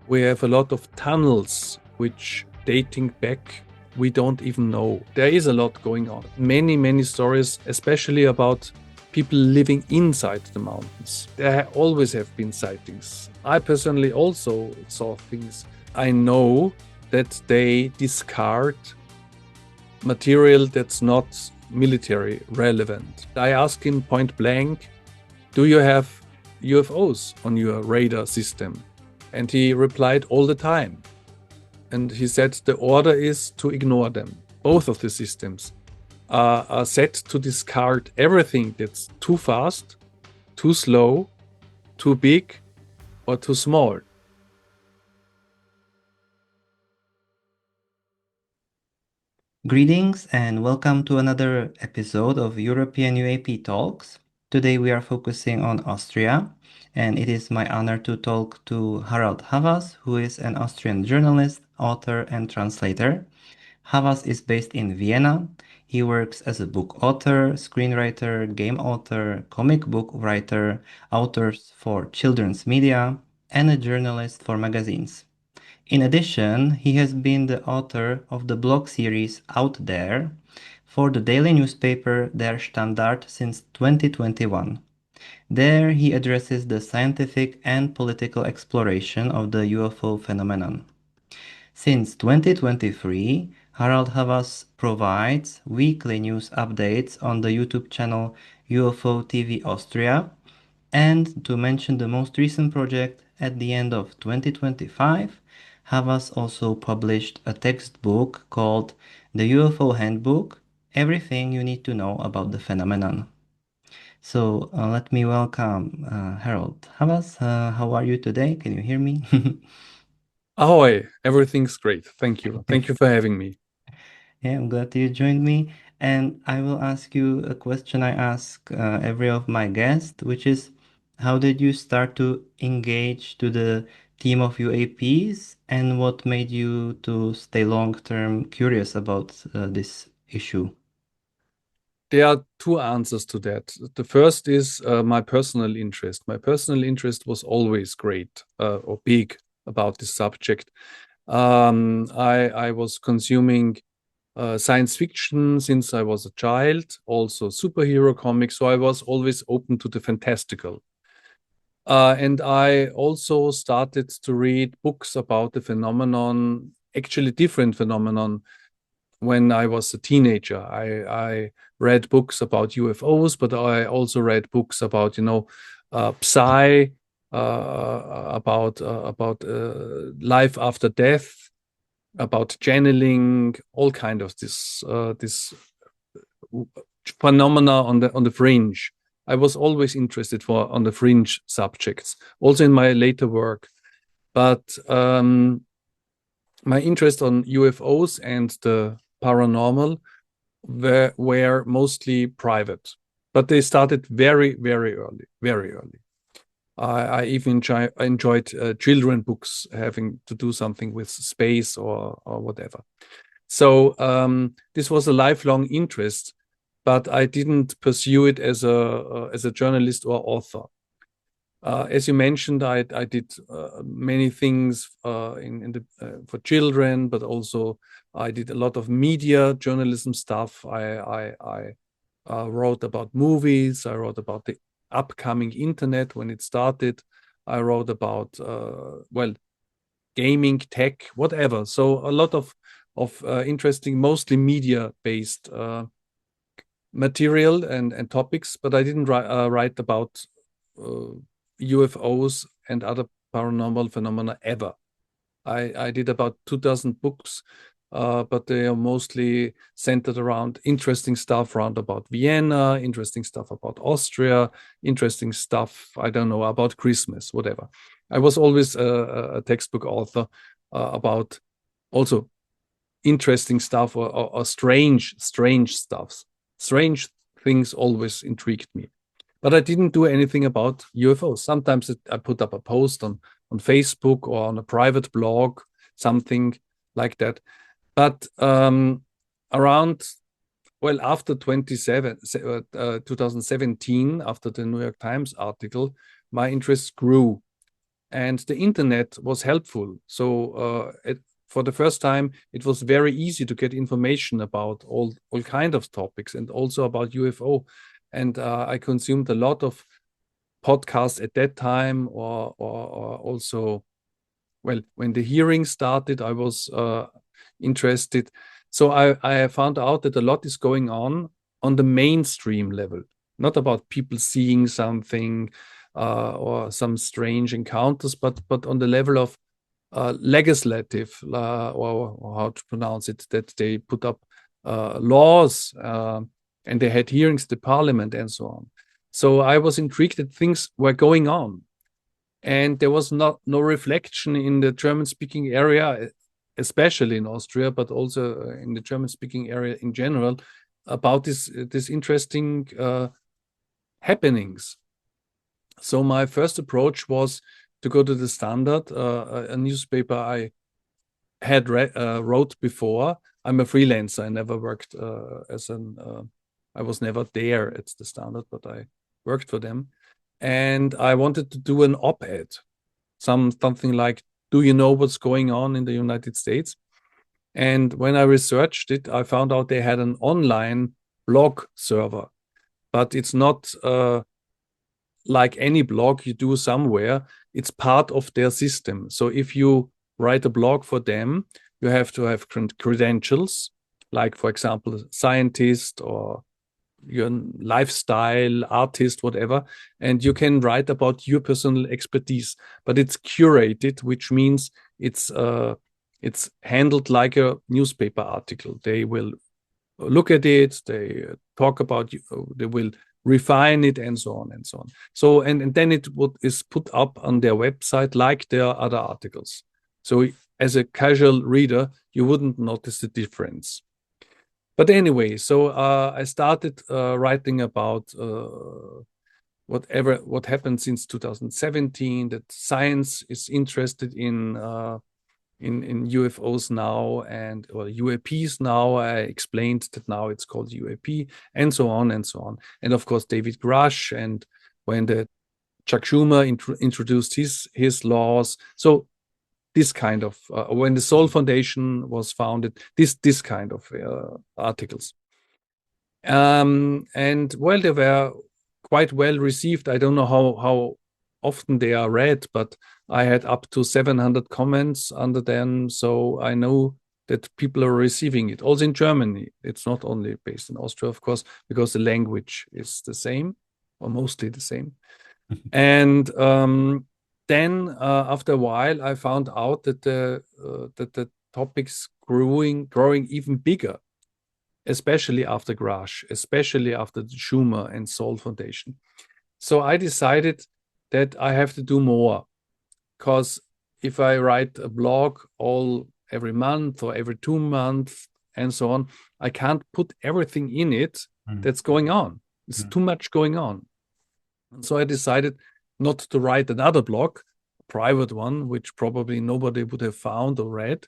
We have a lot of tunnels which dating back we don't even know. There is a lot going on. Many stories, especially about people living inside the mountains. There always have been sightings. I personally also saw things. I know that they discard material that's not military relevant. I asked him point blank, do you have UFOs on your radar system? And he replied, all the time. And he said the order is to ignore them. Both of the systems are set to discard everything that's too fast, too slow, too big, or too small. Greetings and welcome to another episode of European UAP Talks. Today we are focusing on Austria, and it is my honor to talk to Harald Havas, who is an Austrian journalist, author, and translator. Havas is based in Vienna. He works as a book author, screenwriter, game author, comic book writer, authors for children's media, and a journalist for magazines. In addition, he has been the author of the blog series Out There for the daily newspaper Der Standard since 2021. There, he addresses the scientific and political exploration of the UFO phenomenon. Since 2023, Harald Havas provides weekly news updates on the YouTube channel UFO TV Austria. And to mention the most recent project, at the end of 2025, Havas also published a textbook called the UFO Handbook, Everything You Need to Know About the Phenomenon. So let me welcome Harald Havas. How are you today? Can you hear me? Ahoy, everything's great. Thank you. Thank you for having me. Yeah, I'm glad you joined me. And I will ask you a question I ask every of my guests, which is how did you start to engage to the team of UAPs and what made you to stay long-term curious about this issue? There are two answers to that. The first is my personal interest. My personal interest was always great or big about this subject. I was consuming science fiction since I was a child, also superhero comics. So I was always open to the fantastical. And I also started to read books about the phenomenon, actually different phenomenon, when I was a teenager. I read books about UFOs, but I also read books about, psi, about life after death, about channeling, all kind of this phenomena on the fringe. I was always interested on the fringe subjects, also in my later work. But my interest on UFOs and the paranormal were mostly private, but they started very early, very early. I even enjoyed children books having to do something with space or whatever. So this was a lifelong interest, but I didn't pursue it as a journalist or author. As you mentioned, I did many things for children, but also I did a lot of media journalism stuff. I wrote about movies. I wrote about the upcoming internet when it started. I wrote about gaming, tech, whatever. So a lot of interesting, mostly media-based material and topics, but I didn't write about UFOs and other paranormal phenomena ever. I did about 2,000 books, but they are mostly centered around interesting stuff around about Vienna, interesting stuff about Austria, interesting stuff, I don't know, about Christmas, whatever. I was always a textbook author about also interesting stuff or strange stuffs. Strange things always intrigued me. But I didn't do anything about UFOs. Sometimes I put up a post on Facebook or on a private blog, something like that. But around, after 2017, after the New York Times article, my interest grew. and the internet was helpful. So for the first time, it was very easy to get information about all kind of topics, and also about UFO. And I consumed a lot of podcasts at that time, or also, well, when the hearing started, I was interested. So I found out that a lot is going on the mainstream level, not about people seeing something or some strange encounters, but on the level of legislative, or how to pronounce it, that they put up laws, and they had hearings at the parliament and so on. So I was intrigued that things were going on, and there was no reflection in the German-speaking area, especially in Austria, but also in the German-speaking area in general, about this interesting happenings. So my first approach was to go to the Standard, a newspaper I had wrote before. I'm a freelancer. I never worked I was never there at the Standard, but I worked for them. And I wanted to do an op-ed, something like, do you know what's going on in the United States? And when I researched it, I found out they had an online blog server, but it's not like any blog you do somewhere. It's part of their system. So if you write a blog for them, you have to have credentials, like, for example, scientist, or your lifestyle artist, whatever, and you can write about your personal expertise, but it's curated, which means it's handled like a newspaper article. They will look at it, they talk about you, they will refine it, and so on and so on. So and then it is put up on their website like their other articles. So as a casual reader, you wouldn't notice the difference. But anyway, so I started writing about what happened since 2017. That science is interested in UFOs now, or UAPs now. I explained that now it's called UAP, and so on and so on. And of course, David Grush, and when the Chuck Schumer introduced his laws. So this kind of when the Soul Foundation was founded, this kind of articles. And well, they were quite well received. I don't know how often they are read, but I had up to 700 comments under them, so I know that people are receiving it. Also in Germany, it's not only based in Austria, of course, because the language is the same, or mostly the same. And then after a while, I found out that the topics growing even bigger, especially after Grush, especially after the Schumer and Soul Foundation. So I decided that I have to do more, because if I write a blog every month or every 2 months and so on, I can't put everything in it that's going on. It's too much going on. And so I decided not to write another blog, a private one, which probably nobody would have found or read.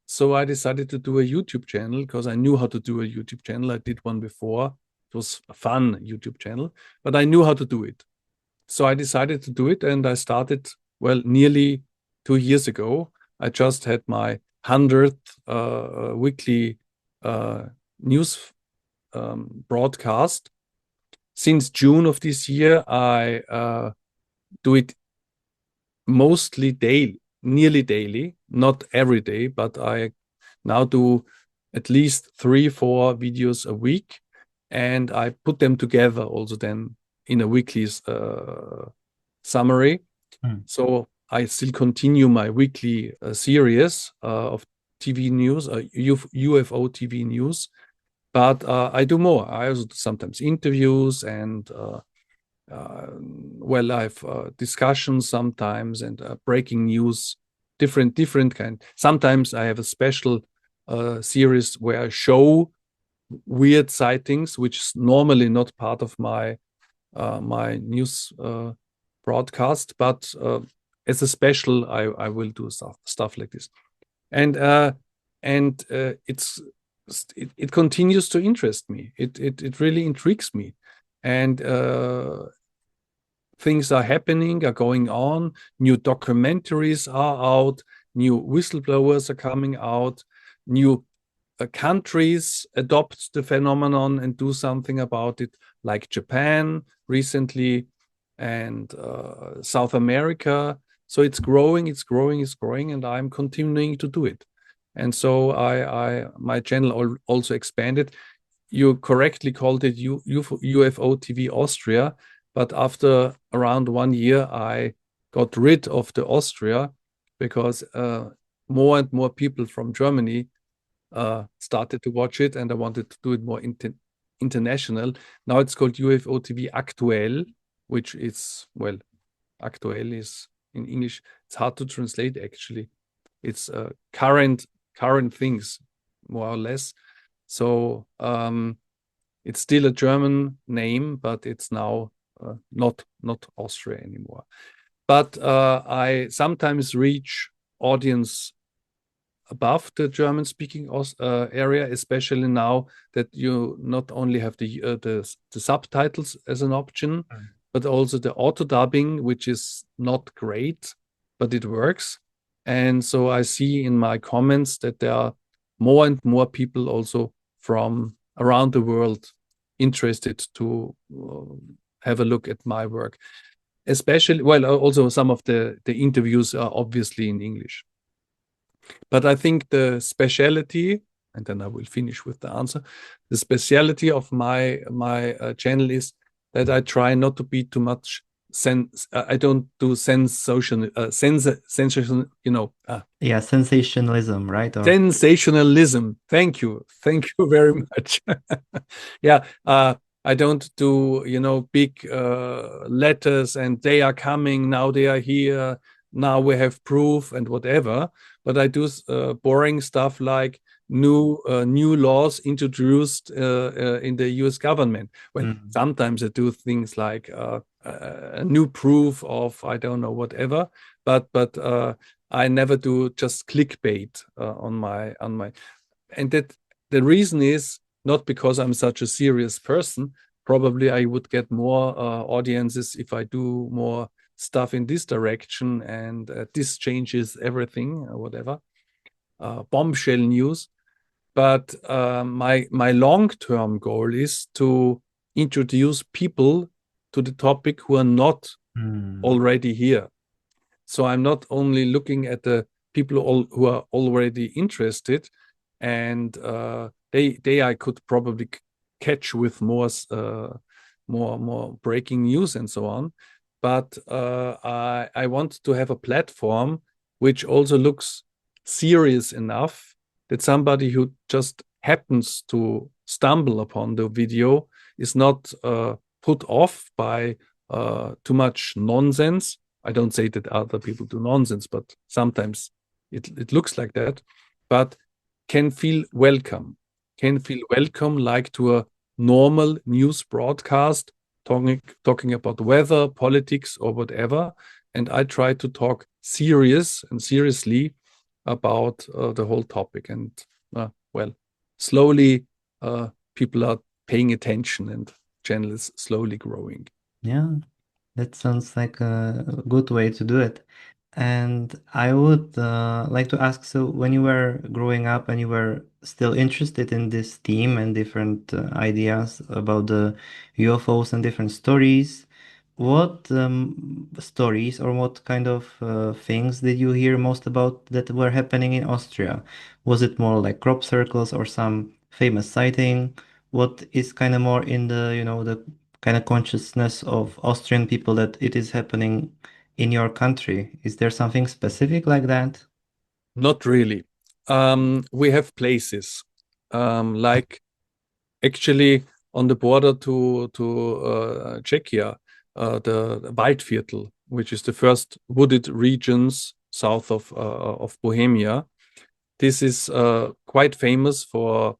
So I decided to do a YouTube channel, because I knew how to do a YouTube channel. I did one before. It was a fun YouTube channel, but I knew how to do it. So I decided to do it, and I started, well, nearly 2 years ago. I just had my 100th weekly news broadcast. Since June of this year, I do it mostly daily, nearly daily, not every day, but I now do at least 3-4 videos a week, and I put them together also then in a weekly summary. So I still continue my weekly series of TV news, UFO TV news, but I do more. I also do sometimes interviews, and well, I've discussions sometimes, and breaking news, different kind. Sometimes I have a special series where I show weird sightings, which is normally not part of my my news broadcast, but as a special, I will do stuff like this, and it continues to interest me. It really intrigues me, and things are happening, are going on. New documentaries are out. New whistleblowers are coming out. New countries adopt the phenomenon and do something about it, like Japan recently and South America. So it's growing, it's growing, it's growing, and I'm continuing to do it. And so my channel also expanded. You correctly called it UFO TV Austria, but after around 1 year, I got rid of the Austria because more and more people from Germany started to watch it, and I wanted to do it more international. Now it's called UFO TV Aktuell, which is, well, Aktuell is in English. It's hard to translate, actually. It's current things, more or less. So it's still a German name, but it's now not Austria anymore. But I sometimes reach audience above the German-speaking area, especially now that you not only have the subtitles as an option, but also the auto-dubbing, which is not great, but it works. And so I see in my comments that there are more and more people also from around the world interested to have a look at my work. Especially, well, also some of the interviews are obviously in English. But I think the speciality, and then I will finish with the answer, the speciality of my channel is that I try not to be too much I don't do sensational, Yeah, sensationalism, right? Or sensationalism. Thank you very much. Yeah, I don't do big letters and they are coming now, they are here now, we have proof and whatever. But I do boring stuff like new laws introduced in the U.S. government. Well, sometimes I do things like a new proof of I don't know whatever, but I never do just clickbait on my and that the reason is not because I'm such a serious person. Probably I would get more audiences if I do more stuff in this direction, and this changes everything or whatever. Bombshell news. But my long-term goal is to introduce people to the topic who are not already here. So I'm not only looking at the people who are already interested, and they I could probably catch with more breaking news and so on. But I want to have a platform which also looks serious enough that somebody who just happens to stumble upon the video is not put off by too much nonsense. I don't say that other people do nonsense, but sometimes it looks like that. But can feel welcome like to a normal news broadcast, talking about weather, politics, or whatever. And I try to talk seriously about the whole topic. And well, slowly people are paying attention and channel is slowly growing. yeah, that sounds like a good way to do it. And I would like to ask, so when you were growing up and you were still interested in this theme and different ideas about the UFOs and different stories, what stories or what kind of things did you hear most about that were happening in Austria? Was it more like crop circles or some famous sighting? What is kind of more in the kind of consciousness of Austrian people that it is happening in your country? Is there something specific like that? Not really. We have places like actually on the border to Czechia, the Waldviertel, which is the first wooded regions south of Bohemia. This is quite famous for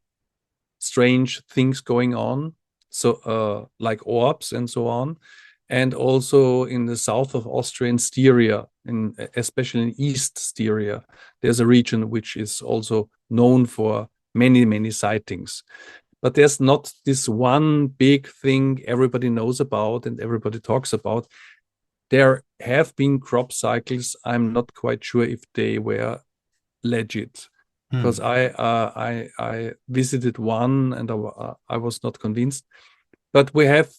strange things going on, so like orbs and so on, and also in the south of Austria, in Styria, especially in East Styria, there's a region which is also known for many sightings. But there's not this one big thing everybody knows about and everybody talks about. There have been crop cycles. I'm not quite sure if they were legit because Hmm. I visited one and I was not convinced. But we have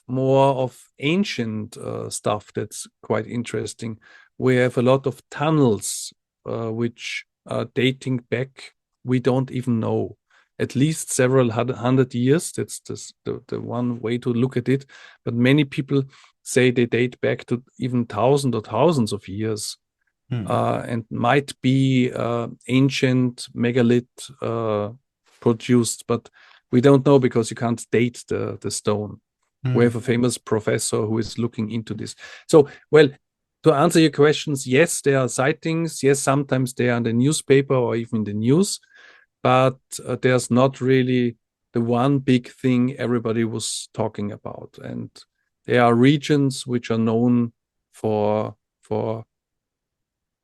more of ancient stuff that's quite interesting. We have a lot of tunnels which are dating back. We don't even know at least several hundred years. That's the one way to look at it. But many people say they date back to even thousands or thousands of years Hmm. and might be ancient megalith produced, but we don't know because you can't date the stone. We Hmm. have a famous professor who is looking into this. So, well, to answer your questions, yes, there are sightings. Yes, sometimes they are in the newspaper or even the news, but there's not really the one big thing everybody was talking about. And there are regions which are known for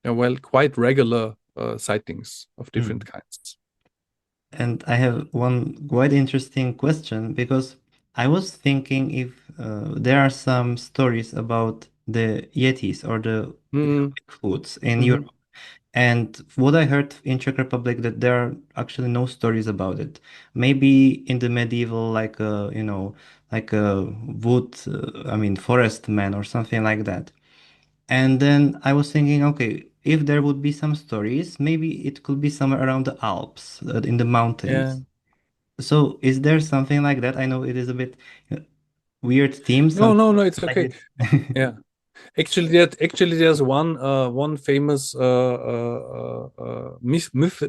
well, quite regular sightings of different Hmm. kinds. And I have one quite interesting question because I was thinking if there are some stories about the Yetis or the Mm, Bigfoots in hmm. Europe. And what I heard in Czech Republic that there are actually no stories about it. Maybe in the medieval, like like a I mean, forest man or something like that. And then I was thinking, okay, if there would be some stories, maybe it could be somewhere around the Alps, in the Yeah. mountains. So is there something like that? I know it is a bit uh, weird theme, No, something no, no, it's like okay. it. Yeah. Actually, there's one famous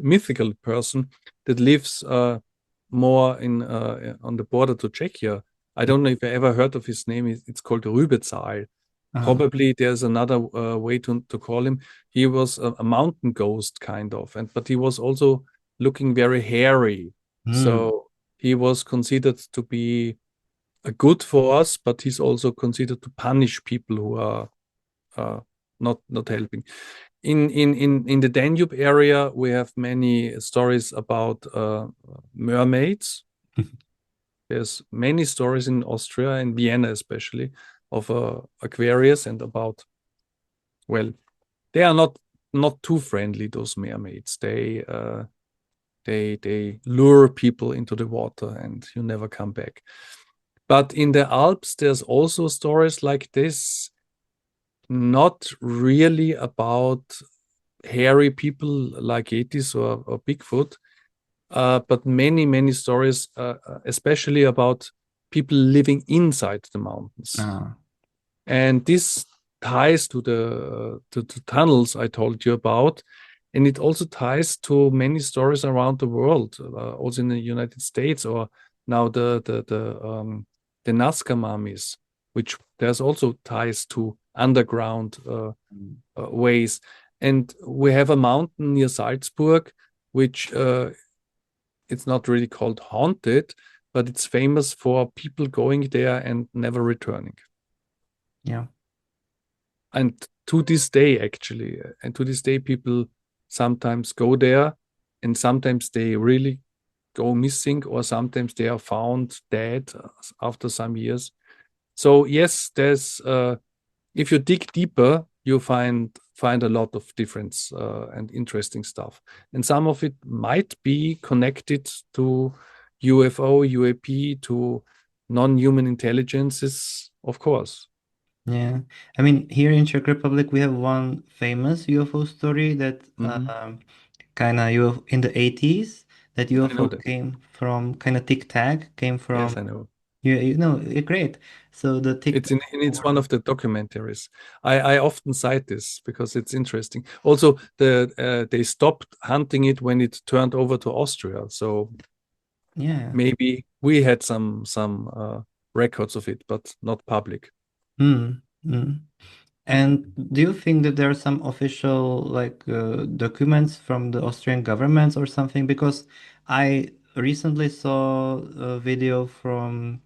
mythical person that lives more in on the border to Czechia. I don't know if I ever heard of his name. It's called Rübezahl. Uh, Probably there's another way to call him. He was a mountain ghost kind of, and but he was also looking very hairy. hmm, So he was considered to be a good for us, but he's also considered to punish people who are not helping. In the Danube area, we have many stories about mermaids. There's many stories in Austria, in Vienna especially, of Aquarius and about, well, they are not too friendly, those mermaids. They lure people into the water and you never come back. But in the Alps, there's also stories like this, not really about hairy people like Yetis or Bigfoot, but many stories, especially about people living inside the mountains. uh, And this ties to the tunnels I told you about, and it also ties to many stories around the world, also in the United States, or now the Nazca mummies, which there's also ties to underground ways. And we have a mountain near Salzburg, which it's not really called haunted, but it's famous for people going there and never returning. yeah. And to this day, actually, and to this day, people sometimes go there and sometimes they really go missing, or sometimes they are found dead after some years. So, yes, there's if you dig deeper, you find a lot of different and interesting stuff, and some of it might be connected to UFO, UAP, to non-human intelligences, of course. Yeah. I mean, here in Czech Republic, we have one famous UFO story that Hmm. kind of UFO in the 80s, that I know UFO that. came from kind of Tic Tac, came Yes, from, I know. you know, great. So the Tic It's Tac. it's one of the documentaries. I often cite this because it's interesting. Also, they stopped hunting it when it turned over to Austria. So Yeah. maybe we had some records of it, but not public. Mm, mm. And do you think that there are some official like documents from the Austrian governments or something? Because I recently saw a video from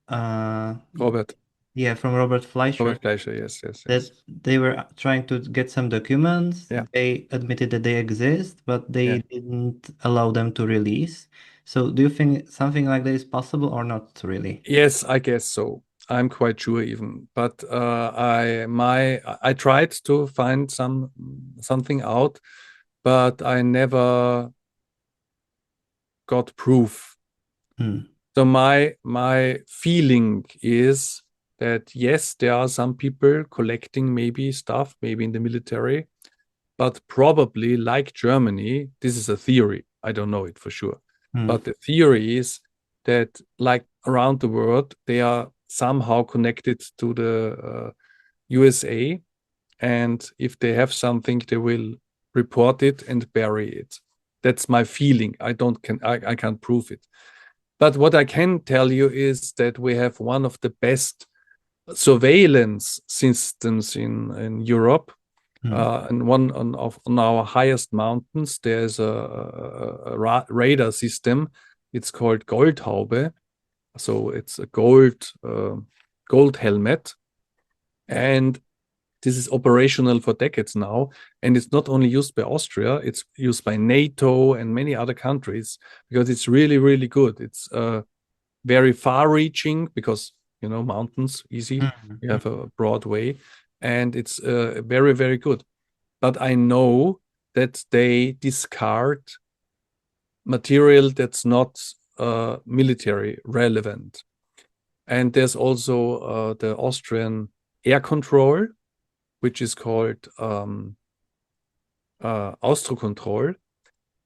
uh Robert yeah, from Robert Fleischer Robert Fleischer. Yes, yes, that yes. they were trying to get some documents. Yeah, They admitted that they exist, but they yeah. didn't allow them to release. So do you think something like that is possible or not really? Yes, I guess so. I'm quite sure even. But I tried to find something out, but I never got proof. So my feeling is that yes, there are some people collecting maybe stuff, maybe in the military, but probably like Germany, this is a theory. I don't know it for sure. But the theory is that like around the world, they are somehow connected to the USA. And if they have something, they will report it and bury it. That's my feeling. I can't prove it. But what I can tell you is that we have one of the best surveillance systems in Europe. And one on our highest mountains, there's a radar system. It's called Goldhaube. So it's a gold helmet. And this is operational for decades now. And it's not only used by Austria, it's used by NATO and many other countries because it's really, really good. It's very far reaching because, you know, mountains, easy. You have a broad way. And it's very, very good. But I know that they discard material that's not military relevant. And there's also the Austrian air control, which is called Austrocontrol.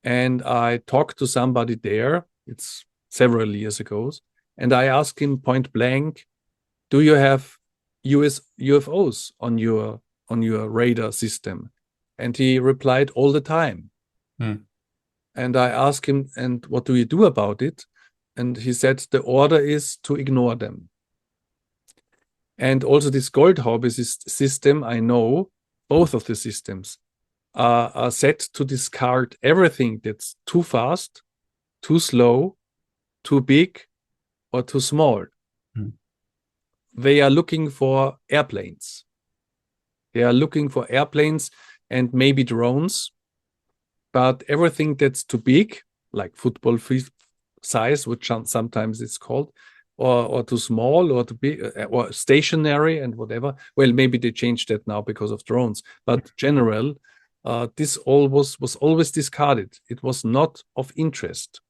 And I talked to somebody there, it's several years ago, and I asked him point blank, do you have US UFOs on your radar system? And he replied, all the time. And I asked him, and what do you do about it? And he said, the order is to ignore them. And also this Goldhaube system, I know, both of the systems are set to discard everything that's too fast, too slow, too big, or too small. They are looking for airplanes. They are looking for airplanes and maybe drones, but everything that's too big, like football size, which sometimes it's called, or too small, or too big, or stationary and whatever. Well, maybe they changed that now because of drones, but general, this was always discarded. It was not of interest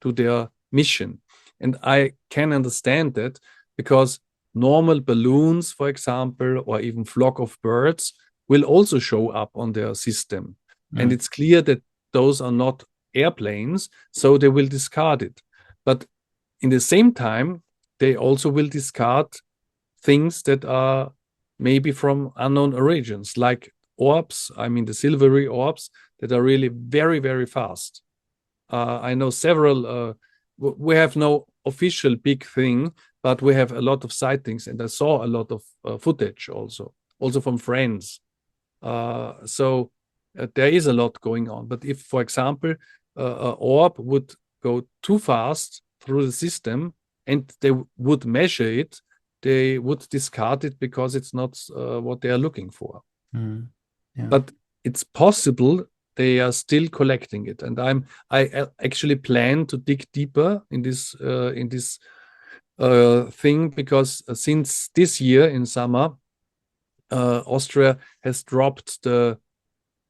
to their mission. And I can understand that because normal balloons, for example, or even flock of birds will also show up on their system. And it's clear that those are not airplanes, so they will discard it. But in the same time, they also will discard things that are maybe from unknown origins, like orbs, I mean the silvery orbs that are really very, very fast. I know several, we have no official big thing, but we have a lot of sightings, and I saw a lot of footage also from friends. So there is a lot going on. But if, for example, an orb would go too fast through the system and they would measure it, they would discard it because it's not what they are looking for. But it's possible they are still collecting it, and I actually plan to dig deeper in this thing because since this year in summer, Austria has dropped the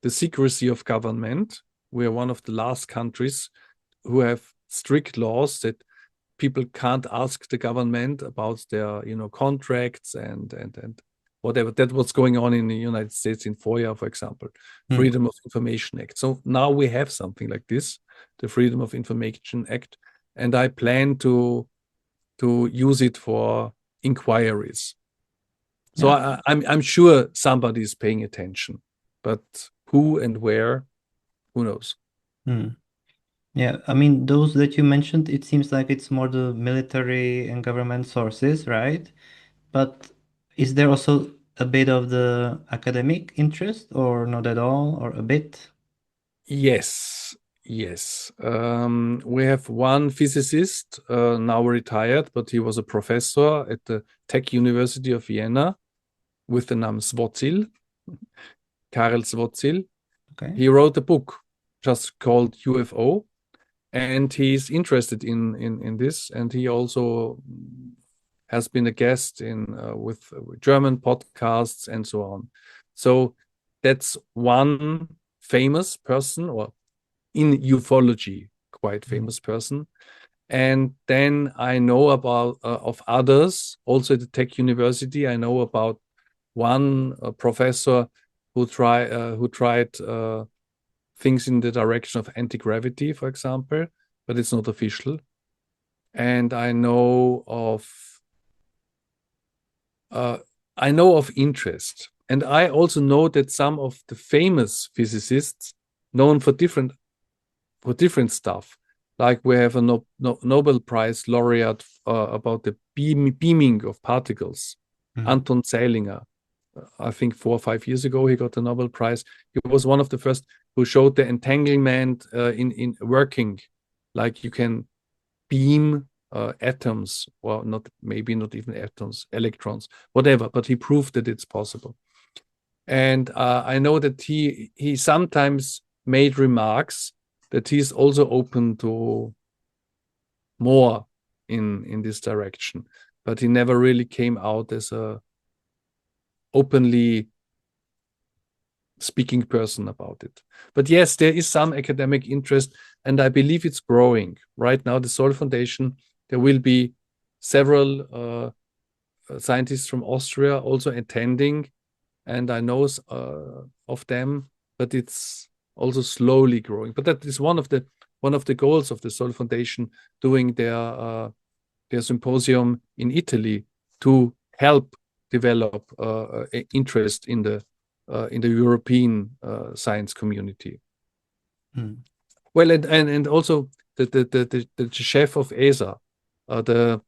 secrecy of government. We are one of the last countries who have strict laws that people can't ask the government about their, contracts and whatever. That was going on in the United States in FOIA, for example, Freedom of Information Act. So now we have something like this, the Freedom of Information Act, and I plan to use it for inquiries. So I'm sure somebody is paying attention, but who and where, who knows? Yeah, I mean, those that you mentioned, it seems like it's more the military and government sources, right? But is there also a bit of the academic interest, or not at all, or a bit? Yes. We have one physicist, now retired, but he was a professor at the Tech University of Vienna with the name Svozil, Karel Svozil. Okay. He wrote a book just called UFO, and he's interested in this, and he also has been a guest in with German podcasts and so on. So that's one famous person, or in ufology, quite famous person. And then I know about of others, also at the Tech University. I know about one professor who tried things in the direction of anti-gravity, for example, but it's not official. And I know of interest, and I also know that some of the famous physicists known for different stuff, like we have a Nobel Prize laureate about the beaming of particles, Anton Zeilinger. I think 4 or 5 years ago he got the Nobel Prize. He was one of the first who showed the entanglement in working, like you can beam atoms, or maybe not even atoms, electrons, whatever. But he proved that it's possible. And I know that he sometimes made remarks that he's also open to more in this direction, but he never really came out as a openly speaking person about it. But yes, there is some academic interest, and I believe it's growing. Right now, the Sol Foundation, there will be several scientists from Austria also attending, and I know of them, but it's also slowly growing. But that is one of the goals of the Sol Foundation, doing their symposium in Italy, to help develop interest in the European science community. Well, and also the chef of ESA, the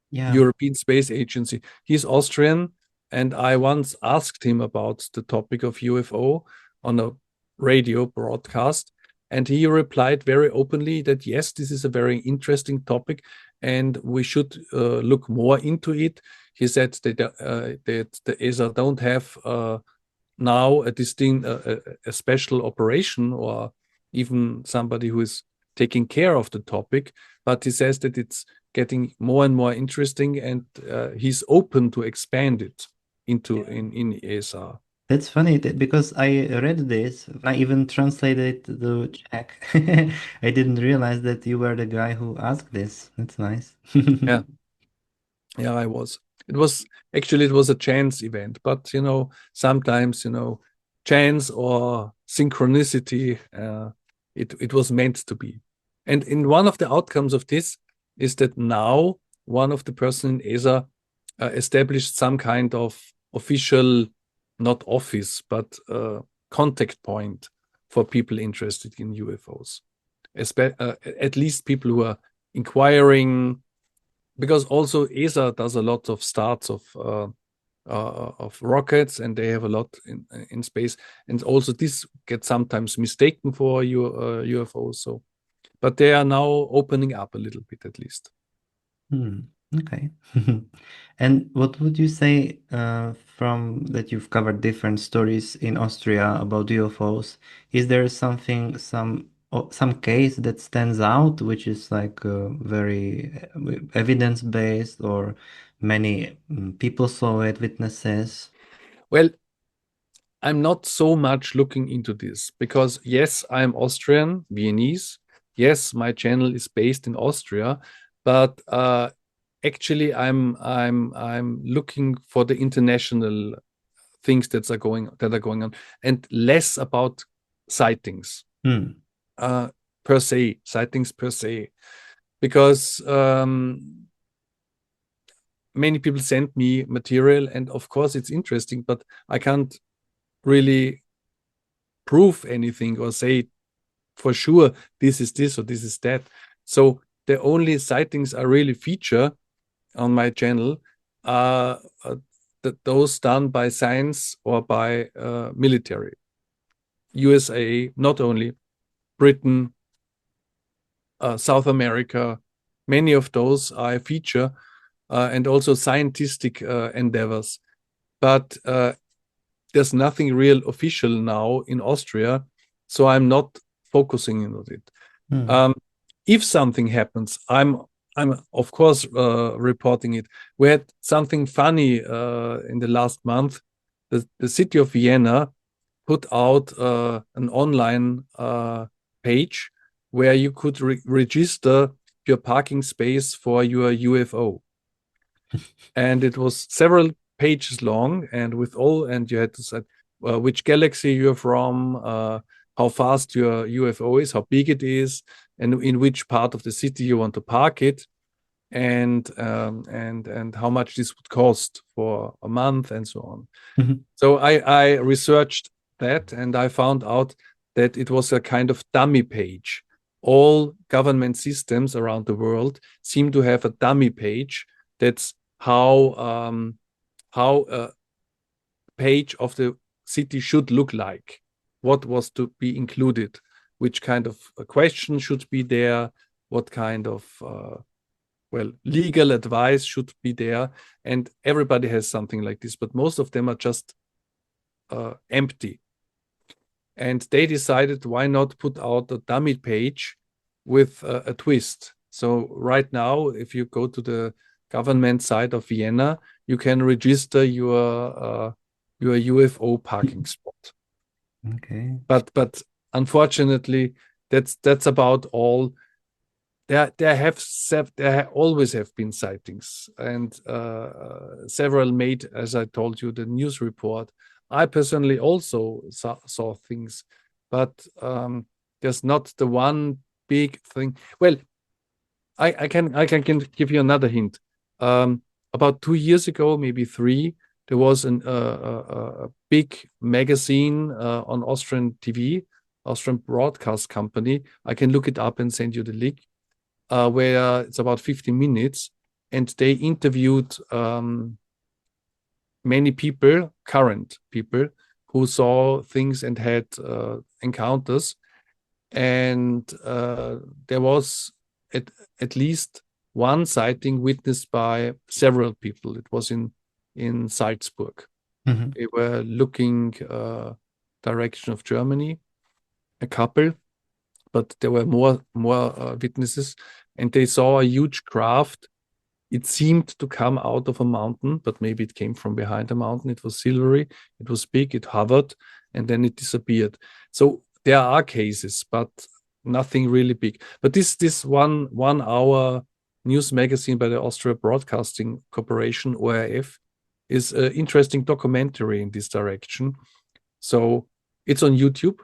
European Space Agency, he's Austrian, and I once asked him about the topic of UFO on a radio broadcast, and he replied very openly that yes, this is a very interesting topic, and we should look more into it. He said that the ESA don't have now a special operation, or even somebody who is taking care of the topic, but he says that it's getting more and more interesting, and he's open to expand it into in ESA. That's funny because I read this. I even translated the Czech. I didn't realize that you were the guy who asked this. That's nice. Yeah. Yeah, I was. It was a chance event, but sometimes chance or synchronicity, it was meant to be. And in one of the outcomes of this is that now one of the person in ESA established some kind of official, not office, but contact point for people interested in UFOs. At least people who are inquiring, because also ESA does a lot of starts of rockets, and they have a lot in space, and also this gets sometimes mistaken for UFOs. So, but they are now opening up a little bit, at least. Okay. And what would you say from that you've covered different stories in Austria about UFOs? Is there some case that stands out, which is like very evidence-based, or many people saw it, witnesses? Well, I'm not so much looking into this because yes, I'm Austrian, Viennese. Yes, my channel is based in Austria, but actually I'm looking for the international things that are going on, and less about sightings per se, because many people send me material, and of course it's interesting, but I can't really prove anything or say for sure this is this or this is that. So the only sightings I really feature on my channel are those done by science or by military. USA, not only Britain, South America, many of those I feature, and also scientific endeavors. But there's nothing real official now in Austria, so I'm not focusing on it. If something happens, I'm I'm of course reporting it. We had something funny in the last month. The city of Vienna put out an online page where you could register your parking space for your UFO, and it was several pages long, and and you had to say which galaxy you're from, how fast your UFO is, how big it is, and in which part of the city you want to park it, and how much this would cost for a month, and so on. Mhm. So I researched that, and I found out that it was a kind of dummy page. All government systems around the world seem to have a dummy page. That's how a page of the city should look like. What was to be included? Which kind of question should be there? What kind of legal advice should be there? And everybody has something like this, but most of them are just empty. And they decided, why not put out a dummy page with a twist? So right now, if you go to the government side of Vienna, you can register your UFO parking spot. Okay. But unfortunately, that's about all. There always have been sightings, and several made, as I told you, the news report. I personally also saw things, but there's not the one big thing. Well, I can give you another hint. About 2 years ago, maybe three, there was a big magazine on Austrian TV, Austrian broadcast company. I can look it up and send you the link, where it's about 15 minutes, and they interviewed many people, current people, who saw things and had encounters. And there was at least one sighting witnessed by several people. It was in Salzburg. Mhm. They were looking direction of Germany, a couple, but there were more witnesses, and they saw a huge craft. It seemed to come out of a mountain, but maybe it came from behind a mountain. It was silvery, it was big, it hovered, and then it disappeared. So there are cases, but nothing really big. But this 1 hour news magazine by the Austria Broadcasting Corporation, ORF, is an interesting documentary in this direction. So it's on YouTube.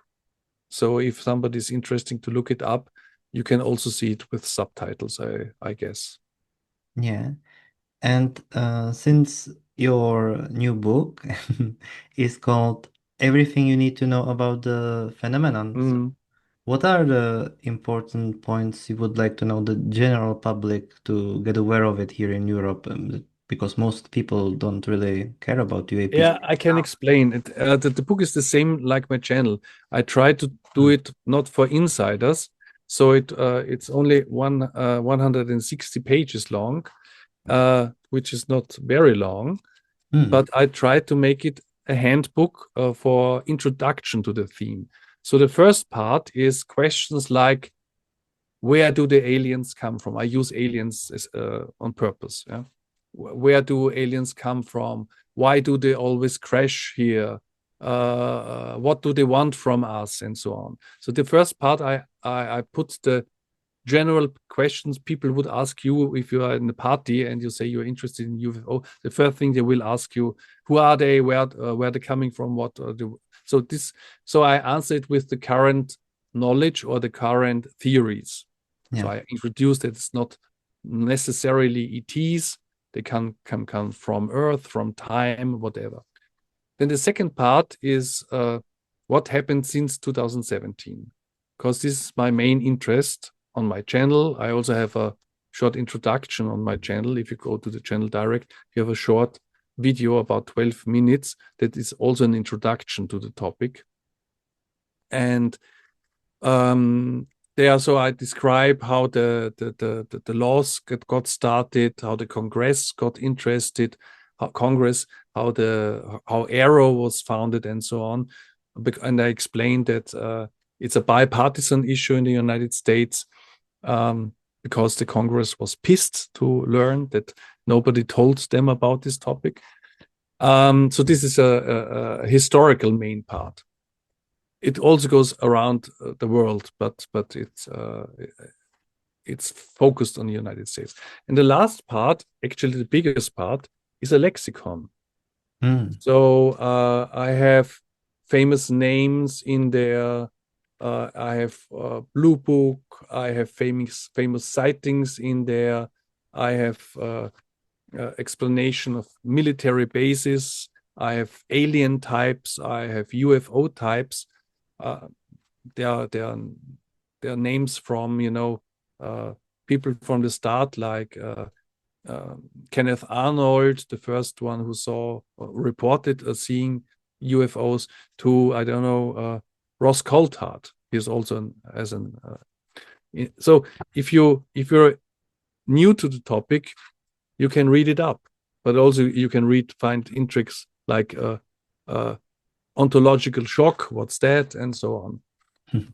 So if somebody's interesting to look it up, you can also see it with subtitles, I guess. Yeah. And since your new book is called Everything You Need to Know About the Phenomenon, so Mm. what are the important points you would like to know the general public to get aware of it here in Europe? Because most people don't really care about UAPs. Yeah, I can explain it. The book is the same like my channel. I try to do it not for insiders, so it's only 160 pages long, which is not very long. Hmm. But I try to make it a handbook for introduction to the theme. So the first part is questions like, where do the aliens come from? I use aliens on purpose. Yeah? Where do aliens come from? Why do they always crash here? What do they want from us, and so on. So the first part, I put the general questions people would ask you if you are in a party and you say you're interested in UFO. The first thing they will ask you: who are they? Where they're coming from? What are they? So I answer it with the current knowledge or the current theories. So Yeah. I introduced that it's not necessarily ETs. They can come from Earth, from time, whatever. Then the second part is what happened since 2017, because this is my main interest on my channel. I also have a short introduction on my channel. If you go to the channel direct, you have a short video about 12 minutes that is also an introduction to the topic. And there, so I describe how the laws got started, how the Congress got interested, how Arrow was founded, and so on. And I explained that it's a bipartisan issue in the United States. because the Congress was pissed to learn that nobody told them about this topic. So this is a historical main part. It also goes around the world, but it's focused on the United States. And the last part, actually the biggest part, is a lexicon. So I have famous names in there. I have Blue Book. I have famous sightings in there. I have explanation of military bases. I have alien types. I have UFO types. There are names from people from the start, like Kenneth Arnold, the first one who saw reported seeing UFOs, to I don't know Ross Coulthard. He's also so if you're new to the topic, you can read it up, but also you can find intrigues like ontological shock, what's that, and so on.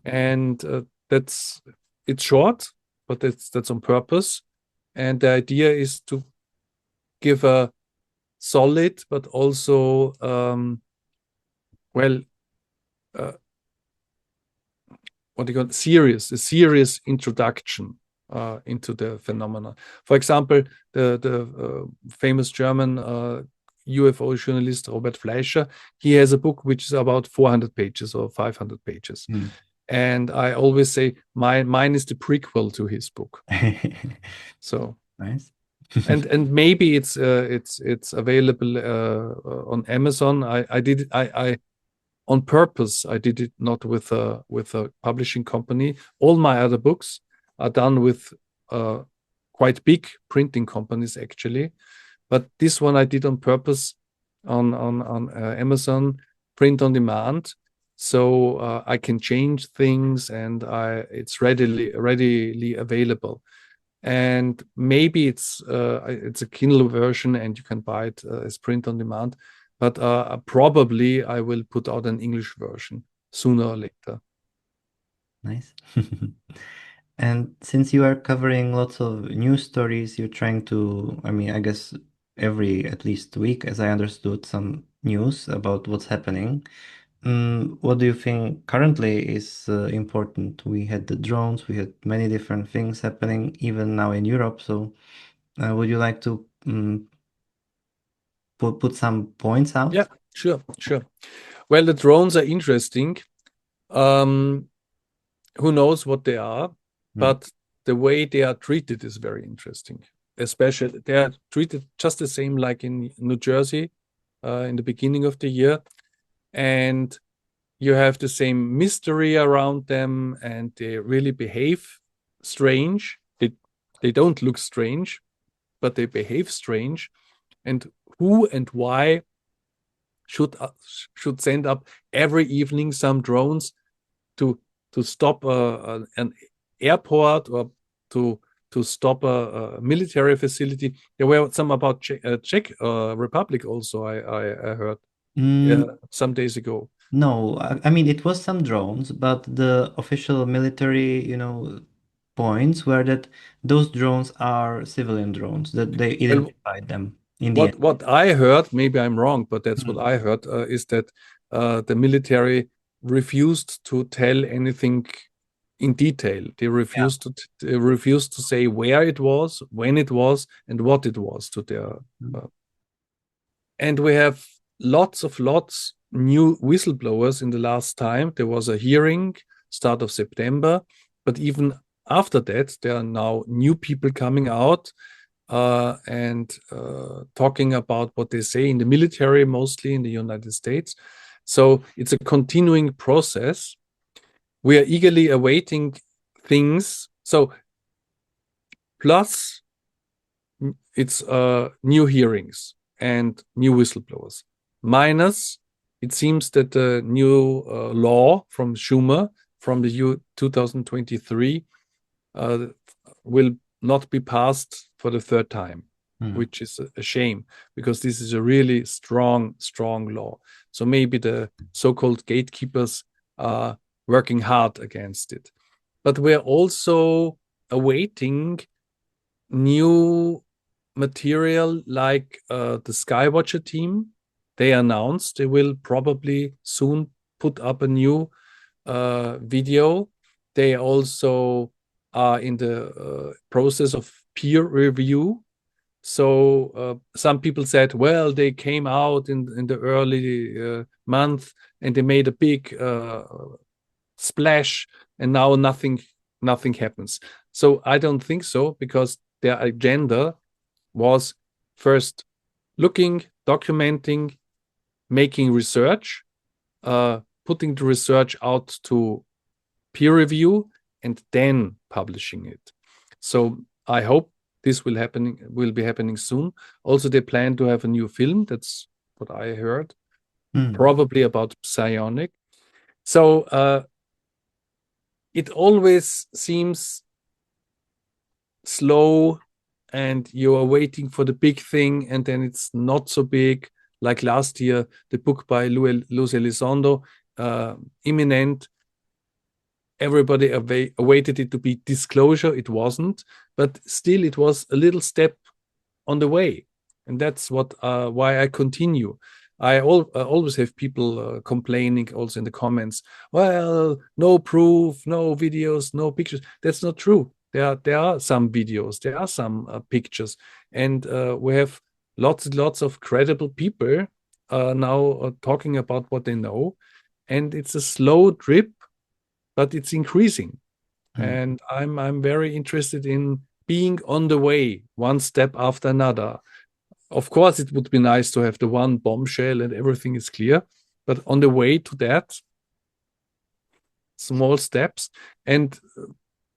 And it's short, but that's on purpose. And the idea is to give a solid, but also what do you call it? A serious introduction into the phenomena. For example, the famous German UFO journalist Robert Fleischer, he has a book which is about 400 pages or 500 pages. And I always say mine is the prequel to his book. So nice. and maybe it's available on Amazon. I did it on purpose. I did it not with a publishing company. All my other books are done with quite big printing companies actually, but this one I did on purpose on Amazon, print on demand. So I can change things, and it's readily available. And maybe it's a Kindle version, and you can buy it as print on demand. But probably I will put out an English version sooner or later. Nice. And since you are covering lots of news stories, you're trying to, I mean, I guess every at least week, as I understood, some news about what's happening. What do you think currently is important? We had the drones, we had many different things happening, even now in Europe. So, would you like to put some points out? Yeah, sure. Well, the drones are interesting. Who knows what they are, but the way they are treated is very interesting. Especially, they are treated just the same like in New Jersey in the beginning of the year. And you have the same mystery around them, and they really behave strange. They don't look strange, but they behave strange. And who and why should send up every evening some drones to stop an airport, or to stop a military facility? There were some about Czech Republic also. I heard some days ago. No, I mean it was some drones, but the official military, points were that those drones are civilian drones, that they identified them in the end. What I heard, maybe I'm wrong, but that's what I heard, is that the military refused to tell anything in detail. They refused to say where it was, when it was, and what it was to their. And we have lots new whistleblowers in the last time. There was a hearing start of September, but even after that, there are now new people coming out and talking about what they say in the military, mostly in the United States. So it's a continuing process. We are eagerly awaiting things. So plus it's new hearings and new whistleblowers. Minus, it seems that the new law from Schumer from the year 2023 will not be passed for the third time, which is a shame, because this is a really strong law. So maybe the so-called gatekeepers are working hard against it. But we're also awaiting new material like the Skywatcher team. They announced they will probably soon put up a new video. They also are in the process of peer review. So some people said, well, they came out in the early month and they made a big splash, and now nothing happens. So I don't think so, because their agenda was first looking, documenting, making research, putting the research out to peer review, and then publishing it. So I hope this will be happening soon. Also, they plan to have a new film. That's what I heard, probably about psionic. So it always seems slow, and you are waiting for the big thing, and then it's not so big. Like last year, the book by Luz Elizondo, Imminent. Everybody awaited it to be disclosure. It wasn't, but still it was a little step on the way. And that's why I continue. I always have people complaining also in the comments, well, no proof, no videos, no pictures. That's not true. There are some videos, there are some pictures, and we have lots and lots of credible people now talking about what they know. And it's a slow drip, but it's increasing. And I'm very interested in being on the way, one step after another. Of course, it would be nice to have the one bombshell and everything is clear, but on the way to that, small steps. And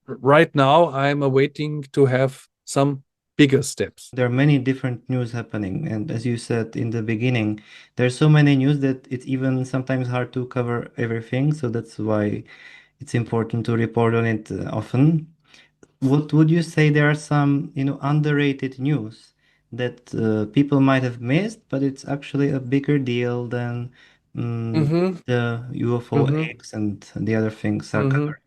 right now, I'm awaiting to have some bigger steps. There are many different news happening, and as you said in the beginning, there's so many news that it's even sometimes hard to cover everything. So that's why it's important to report on it often. What would you say there are some, underrated news that people might have missed, but it's actually a bigger deal than the UFO eggs and the other things are covered?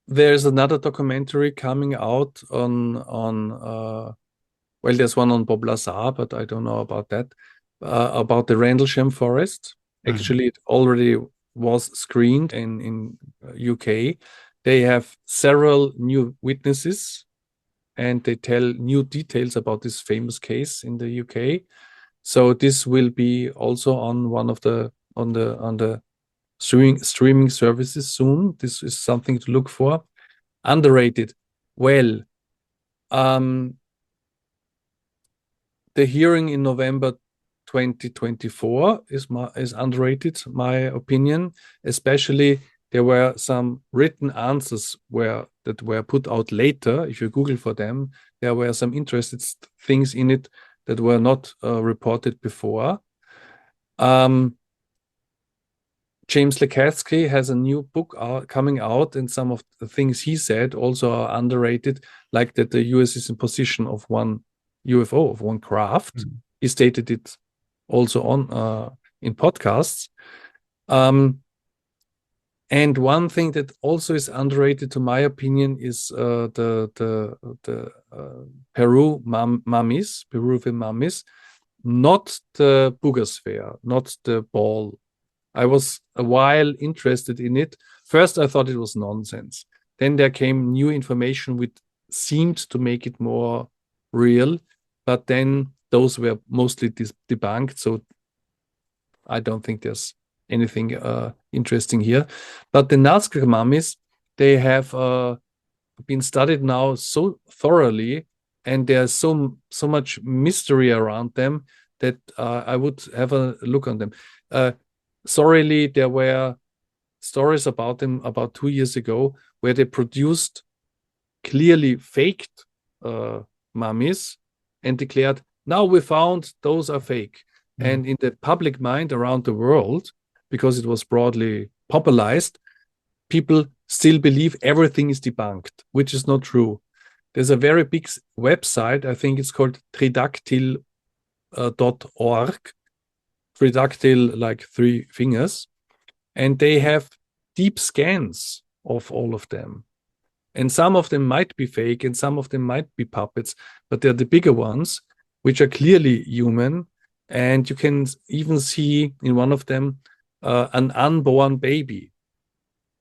There's another documentary coming out on well, there's one on Bob Lazar, but I don't know about that, about the Rendlesham Forest. Actually, it already was screened in UK. They have several new witnesses, and they tell new details about this famous case in the UK. So this will be also on one of the on the streaming services soon. This is something to look for. Underrated. Well, the hearing in November 2024 is underrated, my opinion. Especially there were some written answers that were put out later. If you Google for them, there were some interesting things in it that were not reported before. James Lekatsky has a new book coming out, and some of the things he said also are underrated, like that the US is in possession of one UFO, of one craft. He stated it also on in podcasts. And one thing that also is underrated, to my opinion, is the Peruvian mummies, not the Boogosphere, not the ball. I was a while interested in it. First, I thought it was nonsense. Then there came new information which seemed to make it more real, but then those were mostly debunked. So I don't think there's anything interesting here. But the Nazca mummies, they have been studied now so thoroughly, and there's so much mystery around them that I would have a look on them. Sorryly, there were stories about them about 2 years ago where they produced clearly faked mummies and declared, now we found those are fake. And in the public mind around the world, because it was broadly popularized, people still believe everything is debunked, which is not true. There's a very big website, I think it's called tridactyl.org, tridactyl like 3 fingers, and they have deep scans of all of them. And some of them might be fake and some of them might be puppets, but they're the bigger ones, which are clearly human. And you can even see in one of them an unborn baby,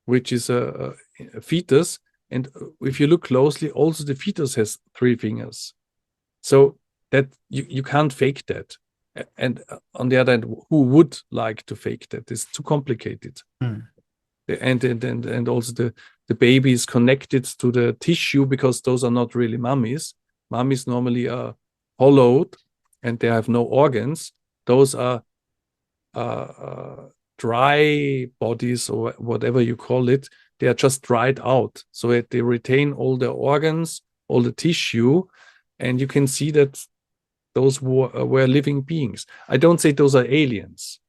which is a fetus. And if you look closely, also the fetus has 3 fingers. So that you can't fake that. And on the other hand, who would like to fake that? It's too complicated. Hmm. And also the baby is connected to the tissue because those are not really mummies. Mummies normally are hollowed and they have no organs. Those are dry bodies or whatever you call it. They are just dried out. So they retain all the organs, all the tissue, and you can see that those were living beings. I don't say those are aliens,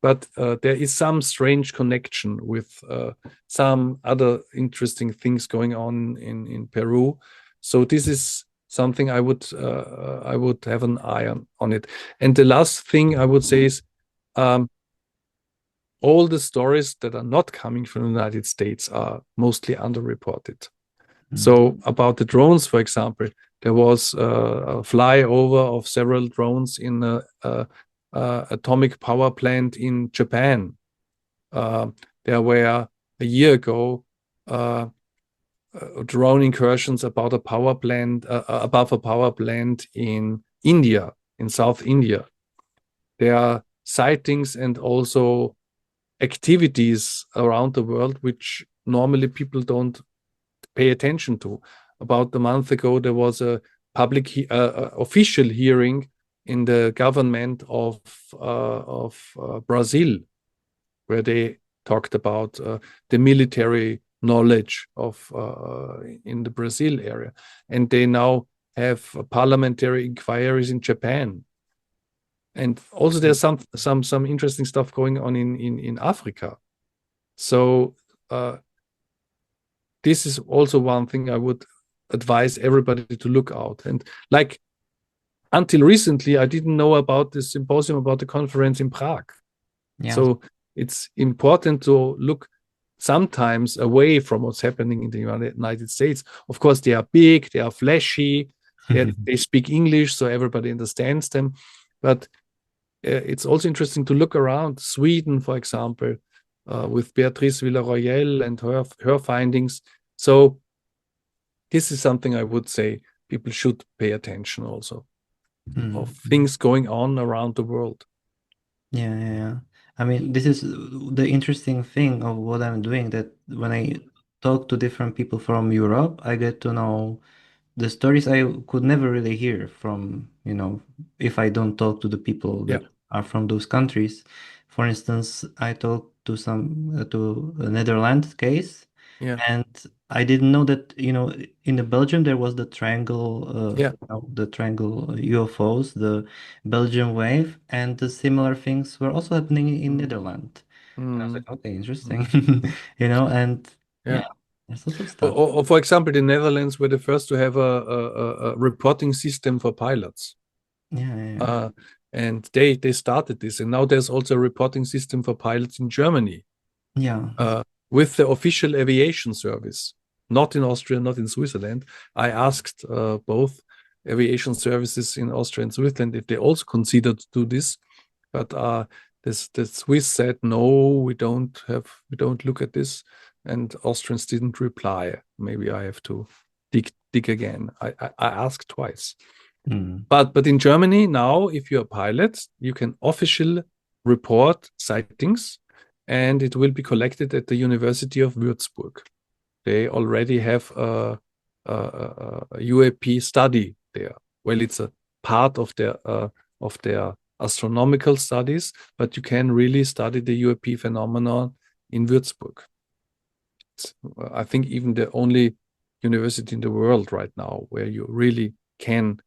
but there is some strange connection with some other interesting things going on in Peru. So this is something I would have an eye on it. And the last thing I would say is um, all the stories that are not coming from the United States are mostly underreported. Hmm. So about the drones, for example, there was a flyover of several drones in a atomic power plant in Japan. There were a year ago drone incursions about a power plant above a power plant in India, in South India. There are sightings and also activities around the world which normally people don't pay attention to. About a month ago, there was a public official hearing in the government of Brazil, where they talked about the military knowledge of in the Brazil area, and they now have parliamentary inquiries in Japan, and also there's some interesting stuff going on in Africa. So this is also one thing I would advise everybody to look out. And like until recently, I didn't know about this symposium, about the conference in Prague. Yeah. So it's important to look sometimes away from what's happening in the United States. Of course, they are big, they are flashy, they speak English, so everybody understands them. But it's also interesting to look around Sweden, for example, with Beatrice Villarroel and her findings. So this is something I would say people should pay attention also of things going on around the world. Yeah, yeah, yeah. I mean, this is the interesting thing of what I'm doing, that when I talk to different people from Europe, I get to know the stories I could never really hear from, if I don't talk to the people Yeah, that are from those countries. For instance, I talked to to a Netherlands case, yeah, and I didn't know that, in the Belgium there was the triangle, yeah. the triangle UFOs, the Belgian wave, and the similar things were also happening in Mm, Netherlands. And I was mm, like, okay, interesting, mm. and Yeah. yeah, there's lots of Or, stuff. or for example, the Netherlands were the first to have a reporting system for pilots. Yeah, yeah, yeah. Uh, and they started this. And now there's also a reporting system for pilots in Germany Yeah. uh, with the official aviation service, not in Austria, not in Switzerland. I asked both aviation services in Austria and Switzerland if they also considered to do this, but the Swiss said no, we don't look at this, and Austrians didn't reply. Maybe I have to dig again. I asked twice. Mm. But in Germany now, if you're a pilot, you can officially report sightings, and it will be collected at the University of Würzburg. They already have a UAP study there. Well, it's a part of their astronomical studies, but you can really study the UAP phenomenon in Würzburg. It's, I think even the only university in the world right now where you really can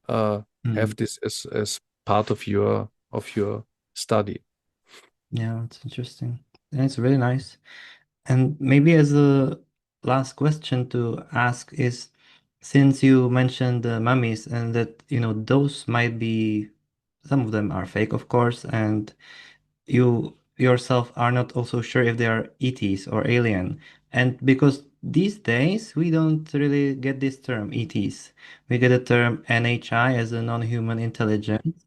uh, Mm. have this as part of your study. Yeah, it's interesting. And it's really nice. And maybe as a last question to ask is, since you mentioned the mummies and that, those might be, some of them are fake, of course, and you yourself are not also sure if they are ETs or alien. And because these days we don't really get this term ETs. We get the term NHI as a non-human intelligence,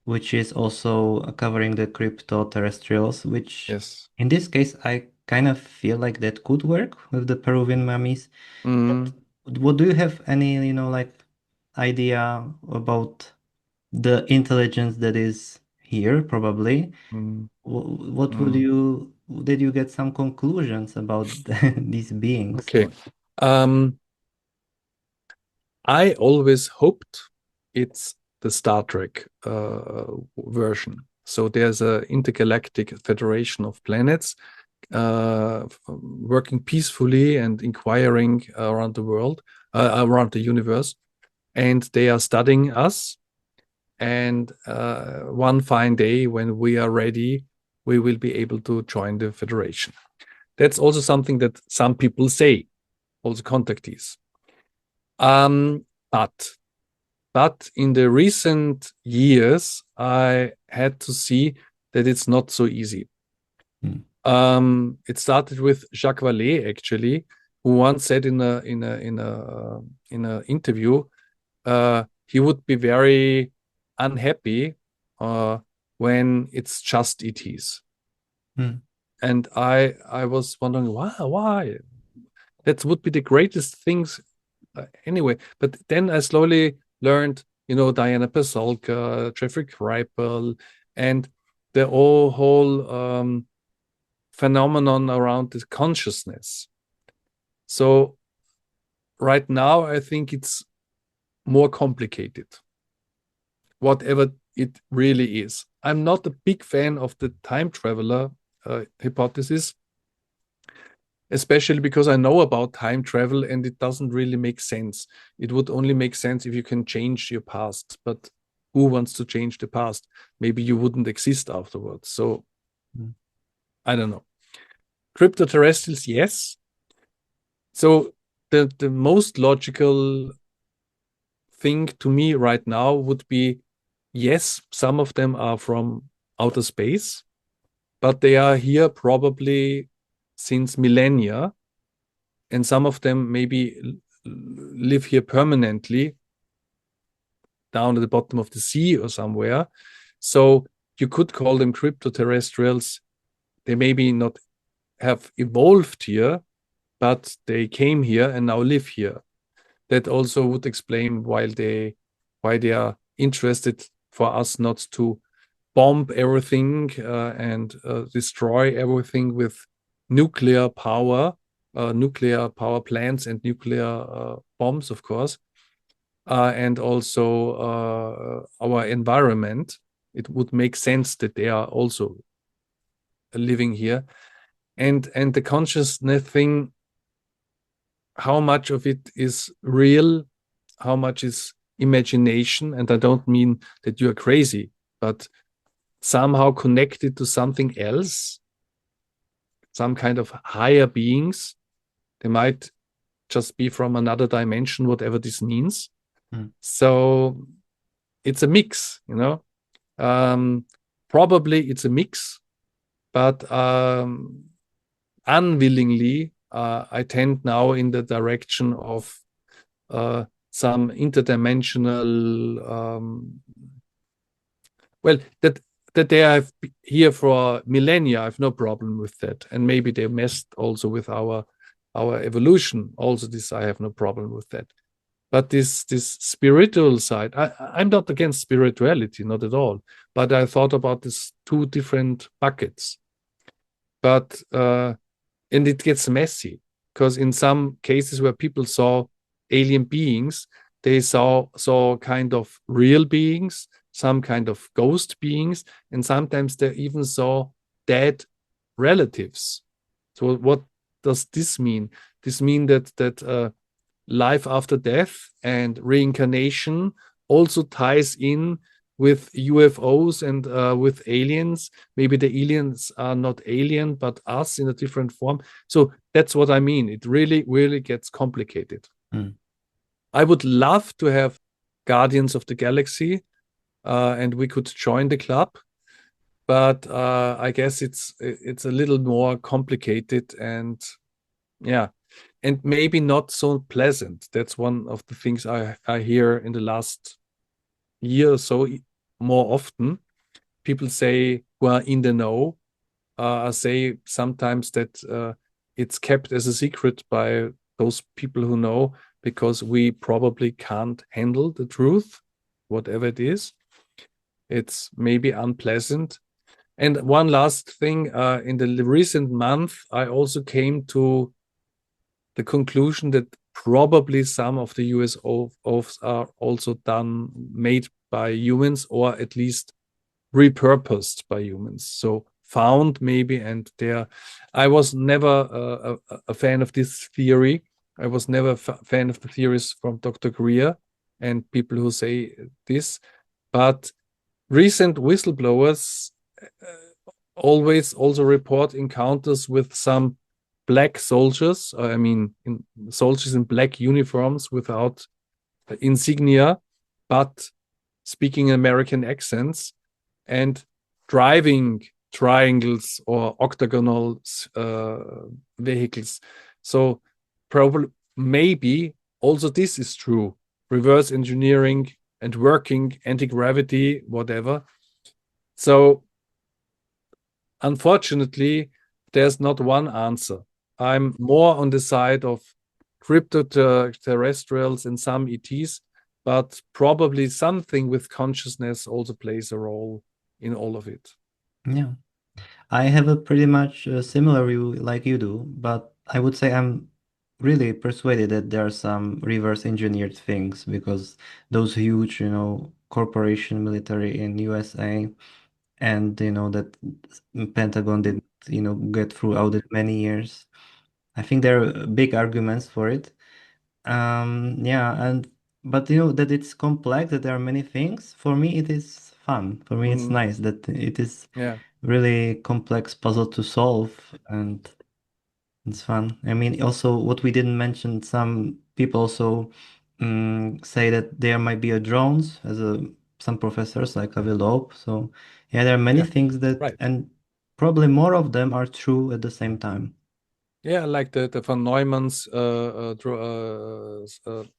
which is also covering the crypto-terrestrials, which Yes. in this case I kind of feel like that could work with the Peruvian mummies. But Mm, what do you have any, like idea about the intelligence that is here, probably? mm, What would mm. you did you get some conclusions about these beings? Okay. Um, I always hoped it's the Star Trek version. So there's a intergalactic federation of planets working peacefully and inquiring around the world, around the universe, and they are studying us. And one fine day, when we are ready, we will be able to join the federation. That's also something that some people say, also contactees. Um, but but in the recent years, I had to see that it's not so easy. Hmm. It started with Jacques Vallée, actually, who once said in a interview, he would be very unhappy when it's just ETs. Hmm. And I was wondering why that would be the greatest things anyway. But then I slowly learned, Diana Pasolka, Jeffrey Kripal, and the whole phenomenon around the consciousness. So right now, I think it's more complicated, whatever it really is. I'm not a big fan of the time traveler hypothesis, especially because I know about time travel and it doesn't really make sense. It would only make sense if you can change your past, but who wants to change the past? Maybe you wouldn't exist afterwards. So Hmm. I don't know. Cryptoterrestrials, yes. So the most logical thing to me right now would be yes, some of them are from outer space, but they are here probably since millennia, and some of them maybe live here permanently down at the bottom of the sea or somewhere. So you could call them cryptoterrestrials. They maybe not have evolved here, but they came here and now live here. That also would explain why they are interested for us not to bomb everything and destroy everything with nuclear power, nuclear power plants and nuclear bombs, of course, and also our environment. It would make sense that they are also living here, and the consciousness thing. How much of it is real? How much is imagination? And I don't mean that you are crazy, but somehow connected to something else, some kind of higher beings. They might just be from another dimension, whatever this means. Hmm. So it's a mix. Um, Probably it's a mix, but unwillingly, I tend now in the direction of some interdimensional well, that they have here for millennia. I've no problem with that, and maybe they messed also with our evolution. Also, this I have no problem with that. But this spiritual side, I'm not against spirituality, not at all. But I thought about these two different buckets. But and it gets messy because in some cases where people saw alien beings, they saw kind of real beings, some kind of ghost beings, and sometimes they even saw dead relatives. So what does this mean? This mean that life after death and reincarnation also ties in with UFOs and with aliens. Maybe the aliens are not alien, but us in a different form. So that's what I mean. It really, really gets complicated. Hmm. I would love to have Guardians of the Galaxy, and we could join the club. But I guess it's a little more complicated, and yeah. and maybe not so pleasant. That's one of the things I hear in the last year or so more often. People say, who are in the know, say sometimes that it's kept as a secret by those people who know, because we probably can't handle the truth, whatever it is. It's maybe unpleasant. And one last thing, in the recent month, I also came to the conclusion that probably some of the UFOs are also made by humans, or at least repurposed by humans. So found maybe, and there, I was never a fan of this theory. I was never a fan of the theories from Dr. Greer and people who say this, but recent whistleblowers always also report encounters with some black soldiers. I mean, soldiers in black uniforms without insignia, but speaking American accents and driving triangles or octagonal vehicles. So probably, maybe also this is true. Reverse engineering and working anti-gravity, whatever. So unfortunately, there's not one answer. I'm more on the side of crypto-terrestrials and some ETs, but probably something with consciousness also plays a role in all of it. Yeah. I have a pretty much similar view like you do, but I would say I'm really persuaded that there are some reverse engineered things because those huge, corporation military in USA and that Pentagon did, get through audit many years. I think there are big arguments for it. Yeah, but that it's complex, that there are many things. For me, it is fun. For me, it's Mm, nice that it is yeah. really complex puzzle to solve, and it's fun. I mean, also what we didn't mention, some people also say that there might be a drones, as some professors like Avilop. So yeah, there are many Yeah. things that, Right. and probably more of them are true at the same time. Yeah, like the von Neumann's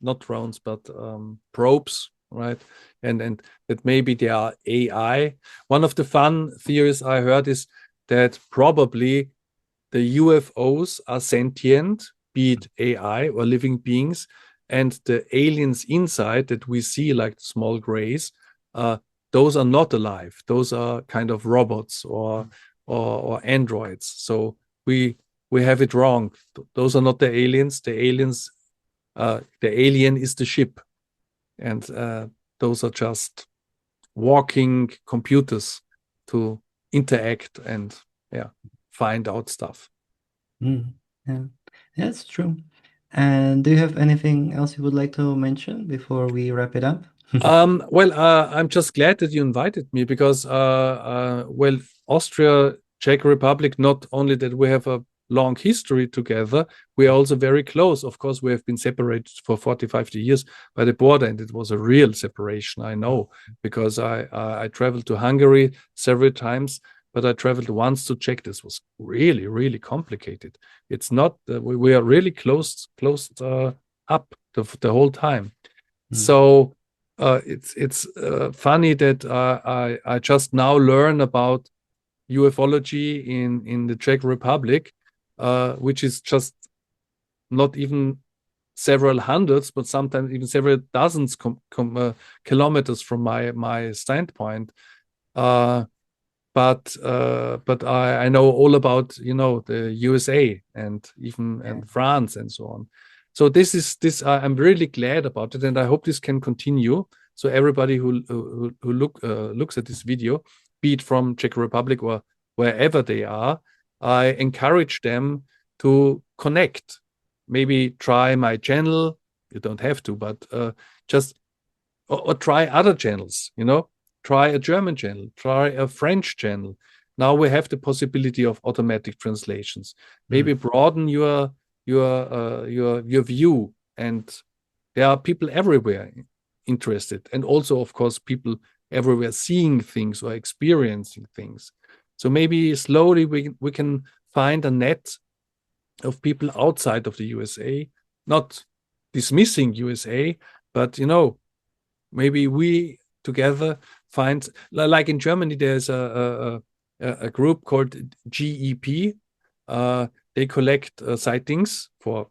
not drones, but probes, right? And that maybe they are AI. One of the fun theories I heard is that probably the UFOs are sentient, be it AI or living beings, and the aliens inside that we see, like the small grays, uh, those are not alive. Those are kind of robots or androids. So we we have it wrong. Those are not the aliens. The alien is the ship, and those are just walking computers to interact and yeah, find out stuff. Mm, yeah, that's true. And do you have anything else you would like to mention before we wrap it up? Well, I'm just glad that you invited me because, well, Austria, Czech Republic, not only that we have a long history together, we are also very close. Of course, we have been separated for 40, 50 years by the border, and it was a real separation, I know, because I traveled to Hungary several times, but I traveled once to Czech. This was really, really complicated. It's not, we are really closed up the whole time. Mm, So it's funny that I just now learn about ufology in the Czech Republic, which is just not even several hundreds, but sometimes even several dozens kilometers from my standpoint. Uh, but I know all about the USA and even yeah. and France and so on. So this I'm really glad about it, and I hope this can continue. So everybody who looks at this video, be it from Czech Republic or wherever they are, I encourage them to connect. Maybe try my channel. You don't have to, but just or try other channels. Try a German channel, try a French channel. Now we have the possibility of automatic translations. Mm, Maybe broaden your view, and there are people everywhere interested, and also, of course, people everywhere seeing things or experiencing things. So maybe slowly we can find a net of people outside of the USA, not dismissing USA, but maybe we together find, like in Germany, there's a group called GEP. They collect sightings for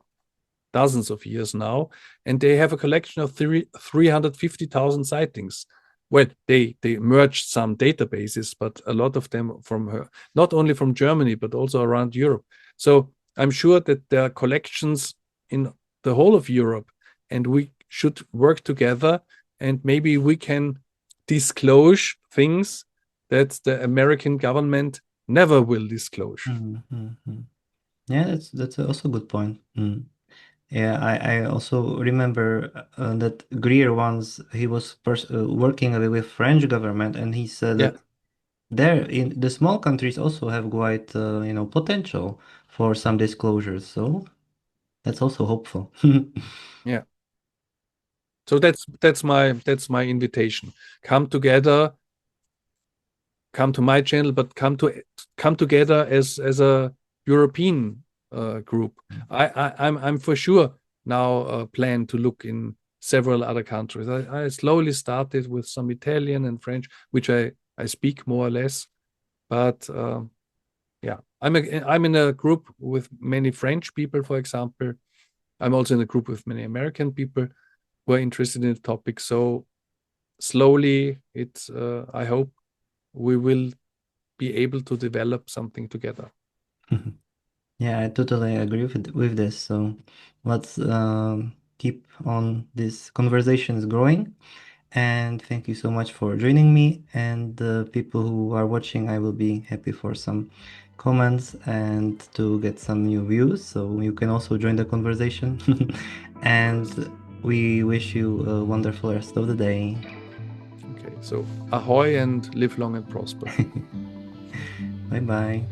dozens of years now, and they have a collection of 350,000 sightings. Well, they merged some databases, but a lot of them from not only from Germany, but also around Europe. So I'm sure that there are collections in the whole of Europe, and we should work together, and maybe we can disclose things that the American government never will disclose. Mm-hmm. Yeah, that's also a good point. Yeah, I also remember that Greer once he was working with French government, and he said Yeah, that there in the small countries also have quite potential for some disclosures. So that's also hopeful. yeah. So that's my invitation. Come together, come to my channel, but come together as a European group. I'm for sure now plan to look in several other countries. I slowly started with some Italian and French, which I speak more or less, but yeah, I'm in a group with many French people, for example. I'm also in a group with many American people who are interested in the topic. So slowly, I hope we will be able to develop something together. Yeah, I totally agree with this. So let's keep on this conversations growing. And thank you so much for joining me. And the people who are watching, I will be happy for some comments and to get some new views. So you can also join the conversation. And we wish you a wonderful rest of the day. Okay, so ahoy and live long and prosper. Bye bye.